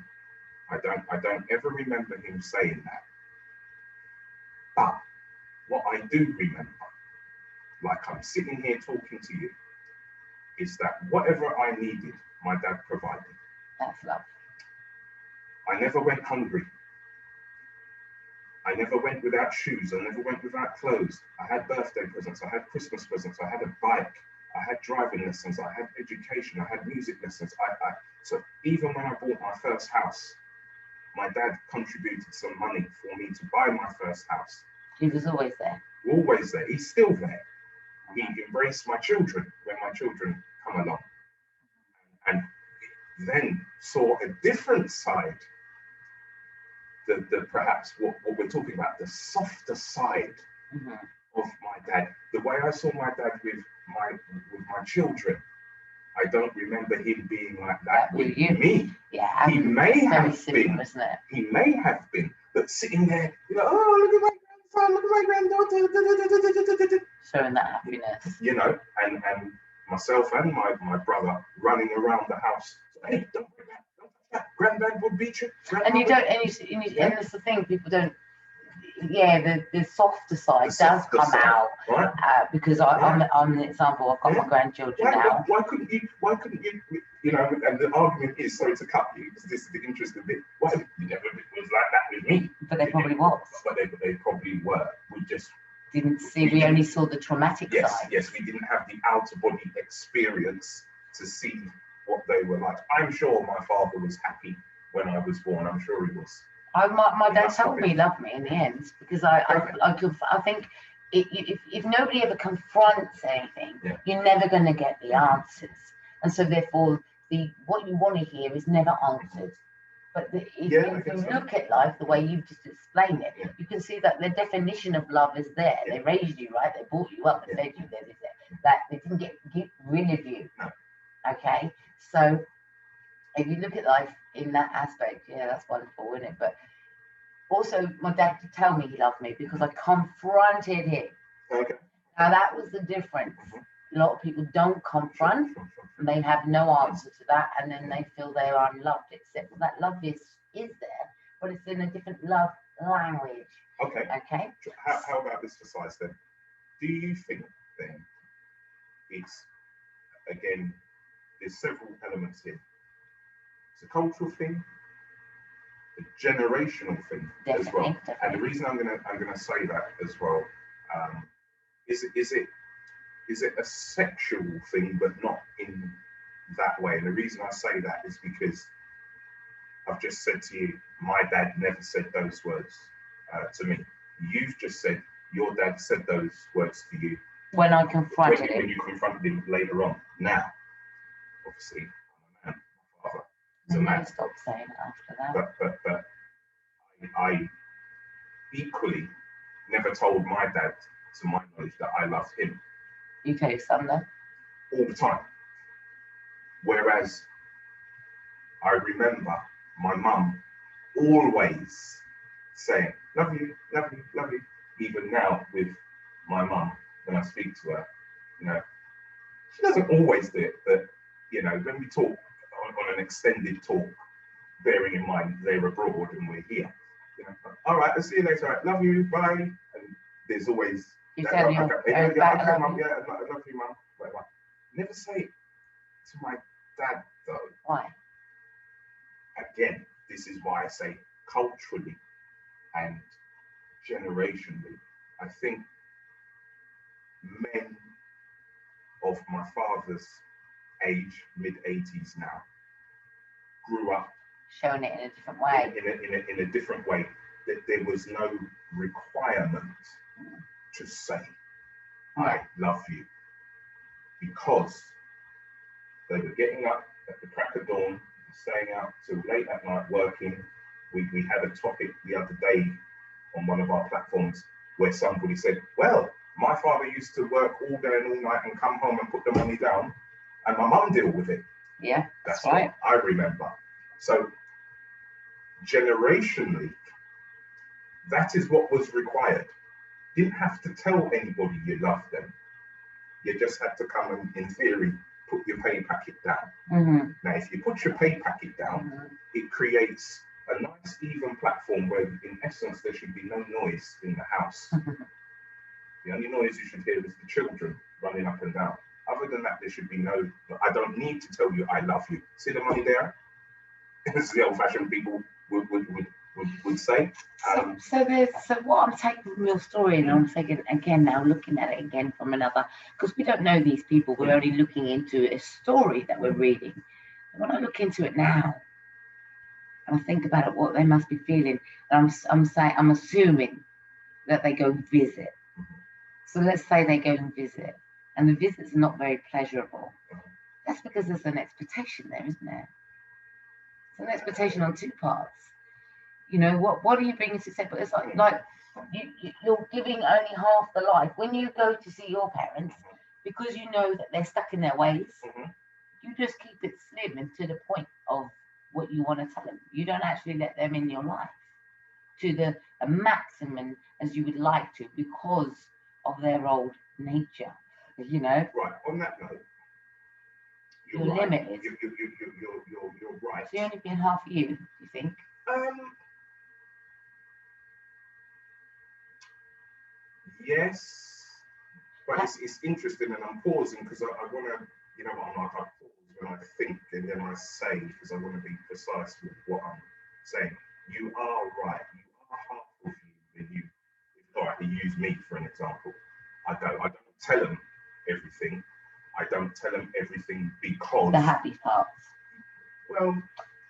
Speaker 2: I don't ever remember him saying that. But what I do remember, like I'm sitting here talking to you, is that whatever I needed, my dad provided.
Speaker 1: That's love.
Speaker 2: I never went hungry. I never went without shoes. I never went without clothes. I had birthday presents. I had Christmas presents. I had a bike. I had driving lessons. I had education. I had music lessons. So even when I bought my first house, my dad contributed some money for me to buy my first house.
Speaker 1: He was always there.
Speaker 2: Always there. He's still there. He embraced my children when my children come along, and then saw a different side. The perhaps what we're talking about, the softer side of my dad. The way I saw my dad with my children, I don't remember him being like that with me.
Speaker 1: Yeah,
Speaker 2: he may have
Speaker 1: similar,
Speaker 2: been.
Speaker 1: Isn't it?
Speaker 2: He may have been, but sitting there, you know, oh, look at my grandson, look at my granddaughter,
Speaker 1: showing that happiness.
Speaker 2: You know, and myself and my brother running around the house. Hey, don't do that. Don't do that. Granddad would beat you.
Speaker 1: And you don't, and that's the thing, people don't. Yeah, the softer side does come out,
Speaker 2: right?
Speaker 1: Because I'm an example. I've got my grandchildren now.
Speaker 2: Why couldn't you? You know, and the argument is, sorry to cut you, because this is the interesting bit. Why you never was like that with me?
Speaker 1: But they probably was.
Speaker 2: But they probably were. We just
Speaker 1: didn't see. We only saw the traumatic side.
Speaker 2: Yes, we didn't have the outer body experience to see what they were like. I'm sure my father was happy when I was born. I'm sure he was.
Speaker 1: My dad told me he loved me in the end, because I think if nobody ever confronts anything, you're never going to get the answers, and so therefore what you want to hear is never answered. But if you look at life the way you've just explained it, you can see that the definition of love is there. They raised you, right? They brought you up, they fed you, that they didn't get rid of you. Okay, so if you look at life in that aspect, that's wonderful, isn't it? But also, my dad did tell me he loved me because I confronted him.
Speaker 2: Okay.
Speaker 1: Now that was the difference. A lot of people don't confront, and they have no answer to that, and then they feel they are unloved. Except that love is there, but it's in a different love language.
Speaker 2: Okay.
Speaker 1: Okay.
Speaker 2: How about this for size then? Do you think then it's, again, there's several elements here. It's a cultural thing, a generational thing as well.
Speaker 1: Definitely.
Speaker 2: And the reason I'm gonna say that as well, is it a sexual thing, but not in that way? And the reason I say that is because I've just said to you, my dad never said those words to me. You've just said your dad said those words to you
Speaker 1: when I confronted him.
Speaker 2: When you confronted him later on. Now, obviously, I'm a man, my father is a man.
Speaker 1: Stop saying it after that.
Speaker 2: But I equally never told my dad, to my knowledge, that I loved him.
Speaker 1: You tell your son that?
Speaker 2: All the time. Whereas I remember my mum always saying, love you, love you, love you. Even now with my mum, when I speak to her, you know, she doesn't always do it, but, you know, when we talk on an extended talk, bearing in mind they're abroad and we're here, you know, all right, I'll see you later, right, love you, bye. And there's always,
Speaker 1: you tell your
Speaker 2: okay, mum, yeah, I love you, mum, whatever. Never say it to my dad, though.
Speaker 1: Why?
Speaker 2: Again, this is why I say culturally and generationally, I think men of my father's age, mid-80s now, grew up
Speaker 1: showing it in a different way.
Speaker 2: In a different way. That there was no requirement to say, I love you, because they were getting up at the crack of dawn, staying out till late at night working. We had a topic the other day on one of our platforms where somebody said, well, my father used to work all day and all night and come home and put the money down, and my mum deal with it.
Speaker 1: Yeah,
Speaker 2: that's
Speaker 1: right.
Speaker 2: What I remember. So generationally, that is what was required. You didn't have to tell anybody you loved them. You just had to come and, in theory, put your pay packet down. Now, if you put your pay packet down, it creates a nice even platform where, in essence, there should be no noise in the house. The only noise you should hear is the children running up and down. Other than that, there should be no, I don't need to tell you I love you. See the money there? It's the old-fashioned people would would say.
Speaker 1: So what I'm taking from your story, and I'm thinking again now, looking at it again from another, because we don't know these people, we're only looking into a story that we're reading. And when I look into it now, and I think about it, what they must be feeling, and I'm assuming that they go visit. So let's say they go and visit, and the visits are not very pleasurable. That's because there's an expectation there, isn't there? It's an expectation on two parts. You know, what are you bringing to the table? It's like you're giving only half the life. When you go to see your parents, because you know that they're stuck in their ways, you just keep it slim and to the point of what you want to tell them. You don't actually let them in your life to the maximum as you would like to because of their old nature. You know.
Speaker 2: Right. On that note,
Speaker 1: you're right. Limited.
Speaker 2: You're right.
Speaker 1: So you only been half a year, do you think?
Speaker 2: Yes, but it's interesting, and I'm pausing because I want to, you know, I pause when I think and then I say because I want to be precise with what I'm saying. You are right. You are half of you when you. All right, you use me for an example. I don't tell them everything. I don't tell them everything because
Speaker 1: the happy parts.
Speaker 2: Well,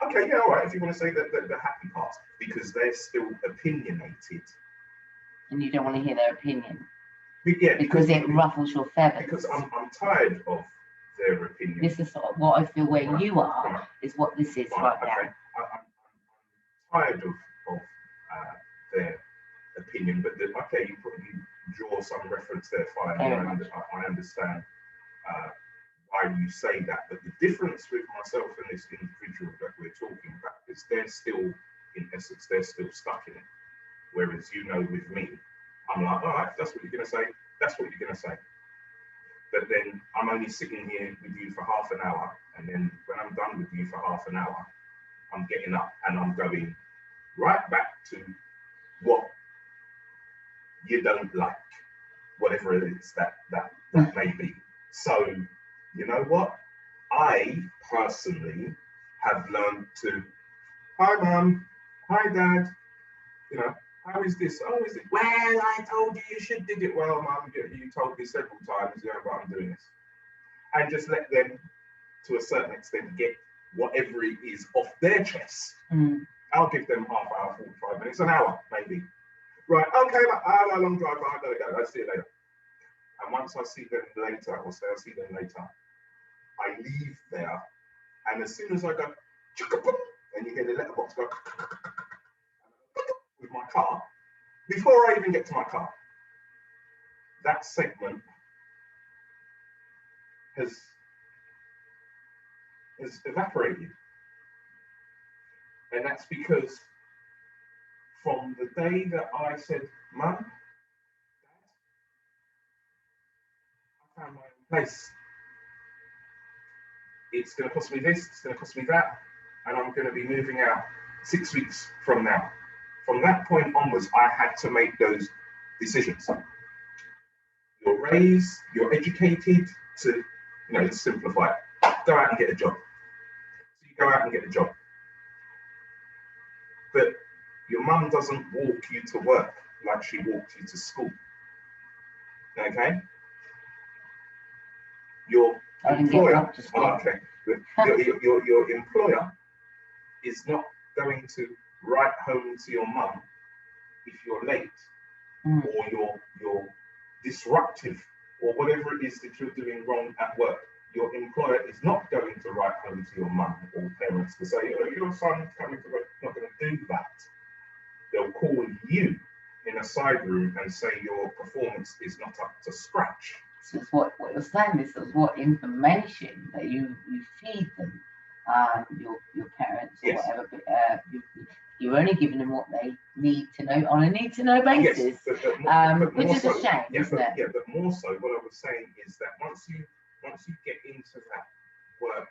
Speaker 2: okay, yeah, all right. If you want to say that the happy parts, because they're still opinionated.
Speaker 1: And you don't want to hear their opinion.
Speaker 2: Yeah,
Speaker 1: because it ruffles your feathers.
Speaker 2: Because I'm tired of their opinion.
Speaker 1: This is sort of what I feel where you are, is what this is right now.
Speaker 2: I'm tired of their opinion, but okay, you draw some reference there, fine. I understand why you say that, but the difference with myself and this individual that we're talking about is they're still, in essence, they're still stuck in it. Whereas, you know, with me, I'm like, all right, if that's what you're going to say, that's what you're going to say. But then I'm only sitting here with you for half an hour, and then when I'm done with you for half an hour, I'm getting up and I'm going right back to what you don't like, whatever it is that may be. So, you know what? I personally have learned to, hi mum, hi dad, you know, how is this? Oh, is it? Well, I told you should did it. Well, mum, you told me several times, yeah, but I'm doing this. And just let them, to a certain extent, get whatever it is off their chest. I'll give them half hour, 45 minutes, an hour, maybe. Right, okay, I have a long drive, I gotta go. I'll see you later. And once I see them later, or say I see them later, I leave there, and as soon as I go, and you hear the letterbox go with my car, before I even get to my car, that segment has evaporated. And that's because from the day that I said, Mum, Dad, I found my own place. It's going to cost me this, it's going to cost me that, and I'm going to be moving out 6 weeks from now. From that point onwards, I had to make those decisions. You're raised, you're educated to, you know, to simplify it. Go out and get a job. So you go out and get a job. But your mum doesn't walk you to work like she walked you to school. Okay? Your employer, your employer is not going to write home to your mum if you're late or you're disruptive or whatever it is that you're doing wrong at work. Your employer is not going to write home to your mum or parents to say, oh, your son's coming to work. Not going to do that. They'll call you in a side room and say your performance is not up to scratch.
Speaker 1: This is what you're saying. This is what information that you feed them, your parents or whatever. But, you're only giving them what they need to know on a need-to-know basis,
Speaker 2: but
Speaker 1: which is a shame,
Speaker 2: isn't
Speaker 1: it?
Speaker 2: Yeah, but more so, what I was saying is that once you get into that work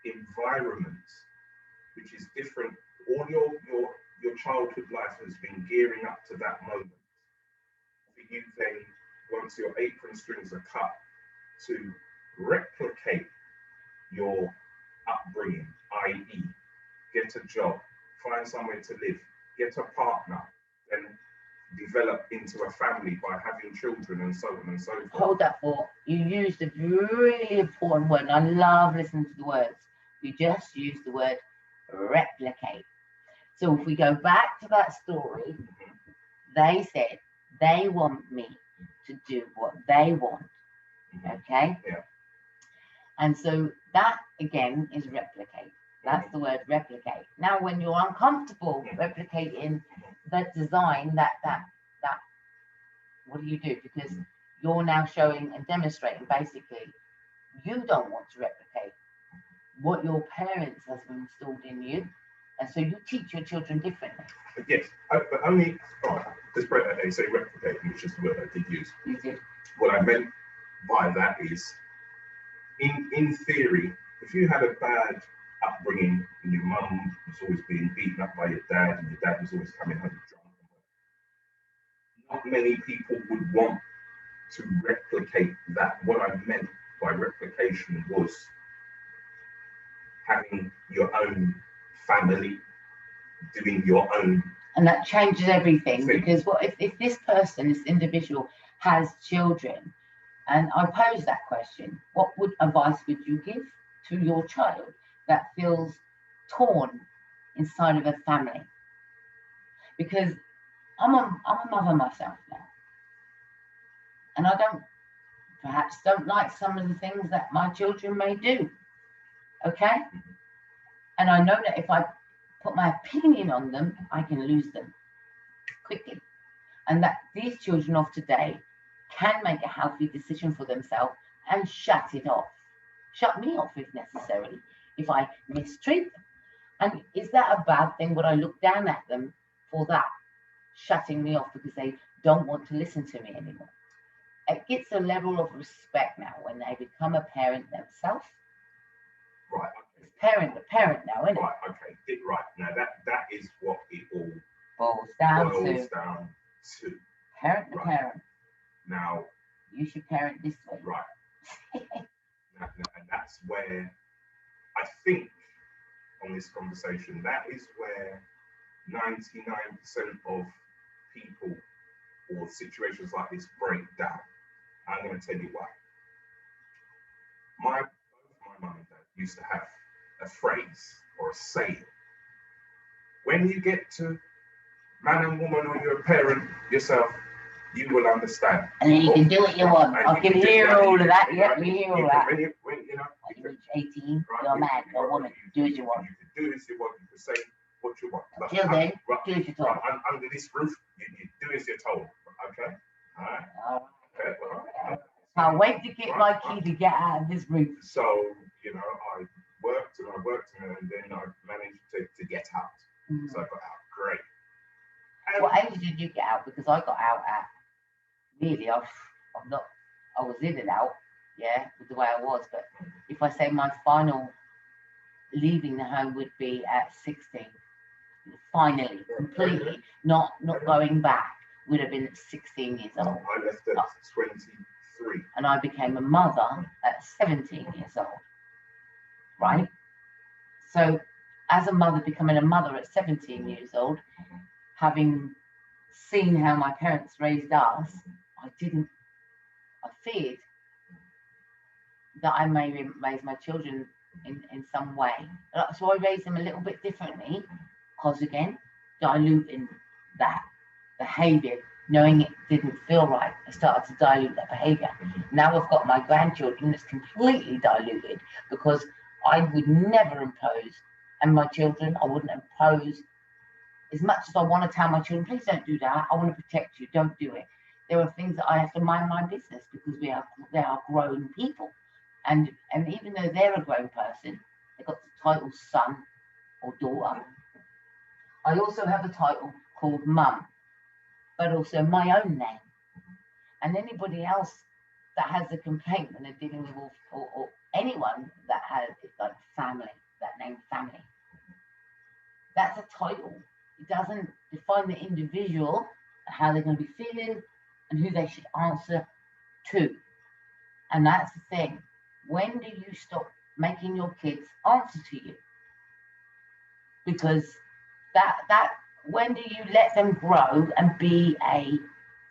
Speaker 2: environment, which is different, all your childhood life has been gearing up to that moment. For you then, once your apron strings are cut, to replicate your upbringing, i.e., get a job, find somewhere to live, get a partner, then develop into a family by having children and so on and so forth.
Speaker 1: Hold that thought. You used a really important word, and I love listening to the words. You just used the word replicate. So if we go back to that story, they said they want me to do what they want. Okay?
Speaker 2: Yeah.
Speaker 1: And so that again is replicate. That's the word replicate. Now, when you're uncomfortable replicating that design, that what do you do? Because you're now showing and demonstrating basically you don't want to replicate what your parents has installed in you, and so you teach your children differently.
Speaker 2: Yes, but only let's break that. They say replicating, which is the word I did use.
Speaker 1: You did.
Speaker 2: What I meant by that is, in theory, if you had a bad upbringing and your mum was always being beaten up by your dad and your dad was always coming home drunk, not many people would want to replicate that. What I meant by replication was having your own family, doing your own.
Speaker 1: And that changes everything, because what if this person, this individual, has children, and I pose that question, what advice would you give to your child that feels torn inside of a family? Because I'm a mother myself now, and I perhaps don't like some of the things that my children may do. Okay? And I know that if I put my opinion on them, I can lose them quickly. And that these children of today can make a healthy decision for themselves and shut it off. Shut me off if necessary, if I mistreat them. And is that a bad thing? Would I look down at them for that? Shutting me off because they don't want to listen to me anymore. It gets a level of respect now when they become a parent themselves.
Speaker 2: Right.
Speaker 1: It's parent to parent now, isn't it?
Speaker 2: Right. Okay. Right. Now that is what it all
Speaker 1: boils down
Speaker 2: to.
Speaker 1: Parent to parent.
Speaker 2: Now
Speaker 1: you should parent this way.
Speaker 2: Right. And that's where I think on this conversation, that is where 99% of people or situations like this break down. I'm going to tell you why. Both my mum and dad used to have a phrase or a saying. When you get to man and woman, or you're a parent yourself, you will understand.
Speaker 1: And then you can do what you want. I can hear all of that. Yeah, we hear all that.
Speaker 2: When you
Speaker 1: reach 18, you're a man or a woman. Do as you want.
Speaker 2: You can do as you want. You can say what you want.
Speaker 1: Till then, do as you're told.
Speaker 2: Under this roof, you do as you're told. Okay? All right. Okay. Well,
Speaker 1: Can't wait to get my key to get out of this roof.
Speaker 2: So, I worked and then I managed to get out. Mm-hmm. So I got out. Great. And
Speaker 1: what age did you get out? Because I got out at really, I was in and out, yeah, with the way I was. But if I say my final leaving the home would be at 16, finally, completely, not going back, would have been at 16 years old.
Speaker 2: I left at 23.
Speaker 1: And I became a mother at 17 years old, right? So as a mother, becoming a mother at 17 years old, having seen how my parents raised us, I feared that I may raise my children in some way. So I raised them a little bit differently, because again, diluting that behavior, knowing it didn't feel right, I started to dilute that behavior. Now I've got my grandchildren, it's completely diluted, because I would never impose, and my children, I wouldn't impose. As much as I want to tell my children, please don't do that, I want to protect you, don't do it. There are things that I have to mind my business, because they are grown people. And even though they're a grown person, they've got the title son or daughter. I also have a title called mum, but also my own name. And anybody else that has a complaint when they're dealing with, or anyone that has like family, that name family, that's a title. It doesn't define the individual, how they're going to be feeling, and who they should answer to. And that's the thing. When do you stop making your kids answer to you? Because that when do you let them grow and be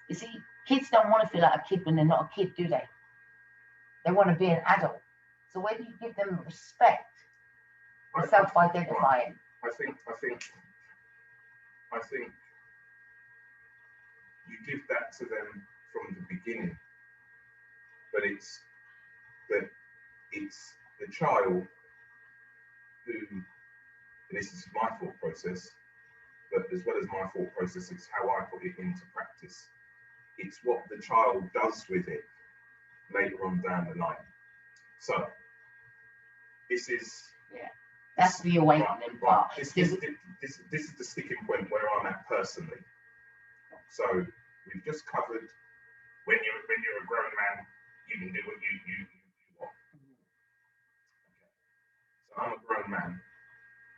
Speaker 1: you see, kids don't want to feel like a kid when they're not a kid, do they? They want to be an adult. So when do you give them respect and self-identifying?
Speaker 2: I think you give that to them from the beginning, but it's the child who, and this is my thought process, but as well as my thought process, it's how I put it into practice. It's what the child does with it later on down the line. So this is
Speaker 1: that's the awakening part.
Speaker 2: This is the sticking point where I'm at personally. So we've just covered when you're a grown man, you can do what you want. Okay. So I'm a grown man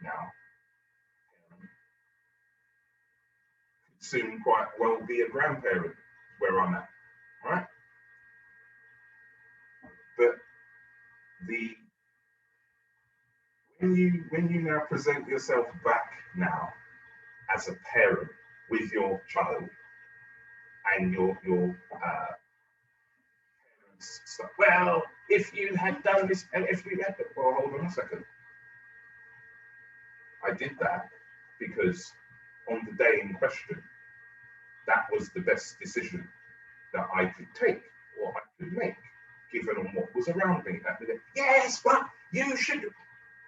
Speaker 2: now. Soon quite well be a grandparent where I'm at, right? But when you now present yourself back now as a parent with your child and your parents stuff, well, if you had done this and if you had, well, hold on a second. I did that because on the day in question, that was the best decision that I could take or I could make, given on what was around me. Yes, but you should.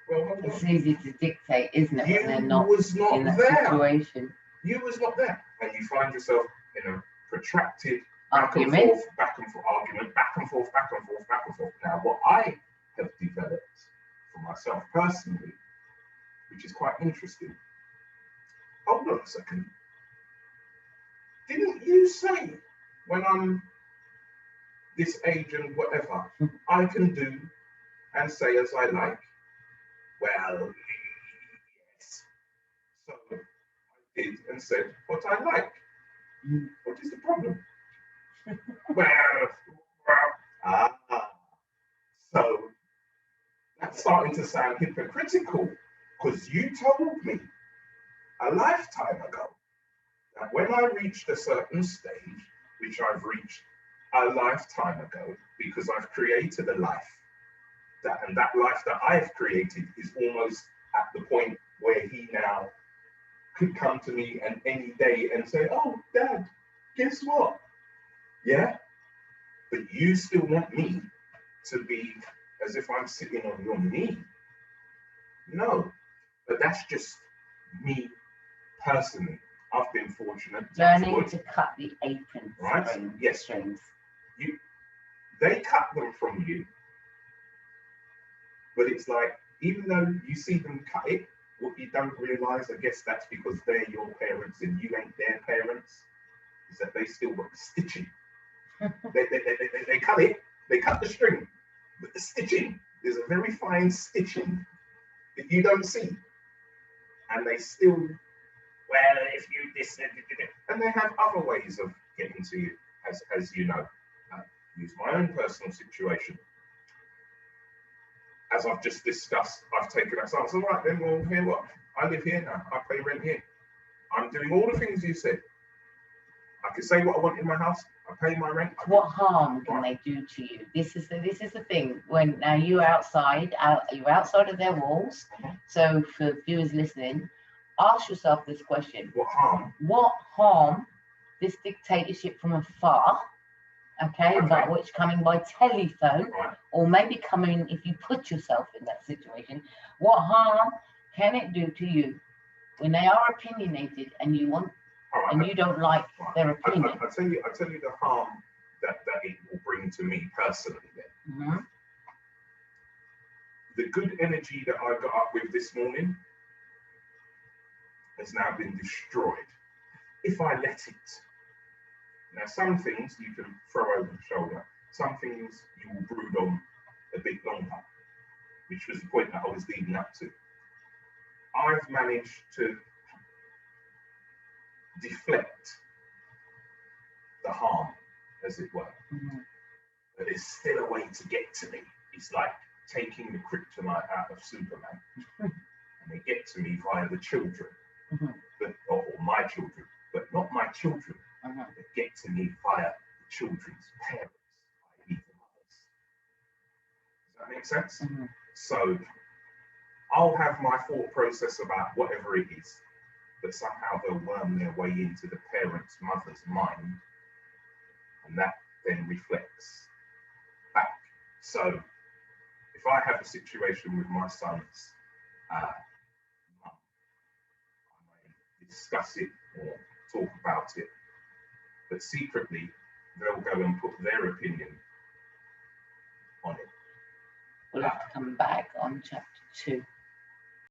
Speaker 2: Well,
Speaker 1: it's easy to dictate, isn't it?
Speaker 2: You
Speaker 1: when they're not
Speaker 2: was not
Speaker 1: in that
Speaker 2: there.
Speaker 1: Situation.
Speaker 2: You was not there, and you find yourself in a protracted
Speaker 1: argument,
Speaker 2: back and forth argument, back and forth. Now, what I have developed for myself personally, which is quite interesting. Hold on a second. Didn't you say when I'm this age and whatever, I can do and say as I like? Well, yes. So I did and said what I like. What is the problem? So that's starting to sound hypocritical because you told me a lifetime ago that when I reached a certain stage, which I've reached a lifetime ago, because I've created a life, and that life that I've created is almost at the point where he now could come to me and any day and say, oh, Dad, guess what? Yeah? But you still want me to be as if I'm sitting on your knee. No, but that's just me personally. I've been fortunate.
Speaker 1: Learning to cut the apron
Speaker 2: right?
Speaker 1: strings.
Speaker 2: They cut them from you, but it's like, even though you see them cut it, what you don't realise, I guess that's because they're your parents and you ain't their parents, is that they still got the stitching. They cut it, they cut the string, but the stitching, there's a very fine stitching that you don't see. And they still, well, if you this, and they have other ways of getting to you, as you know. Use my own personal situation. As I've just discussed, I've taken that stance. All right, then, well, here what? I live here now. I pay rent here. I'm doing all the things you said. I can say what I want in my house. I pay my rent.
Speaker 1: What harm can they do to you? This is the thing. When now you're outside of their walls. So for viewers listening, ask yourself this question:
Speaker 2: What harm?
Speaker 1: What harm this dictatorship from afar? Okay, but which coming by telephone, or maybe coming if you put yourself in that situation. What harm can it do to you when they are opinionated and you want and you don't like their opinion?
Speaker 2: I tell you the harm that it will bring to me personally. Then the good energy that I got up with this morning has now been destroyed if I let it. Now, some things you can throw over the shoulder. Some things you will brood on a bit longer, which was the point that I was leading up to. I've managed to deflect the harm, as it were. But there's still a way to get to me. It's like taking the kryptonite out of Superman. And they get to me via the children. or my children, but not my children that get to me via the children's parents, i.e. the mothers. Does that make sense? So I'll have my thought process about whatever it is, but somehow they'll worm their way into the parent's mother's mind, and that then reflects back. So if I have a situation with my son's mum, I may discuss it or talk about it, but secretly they'll go and put their opinion on it.
Speaker 1: We'll have to come back on chapter 2.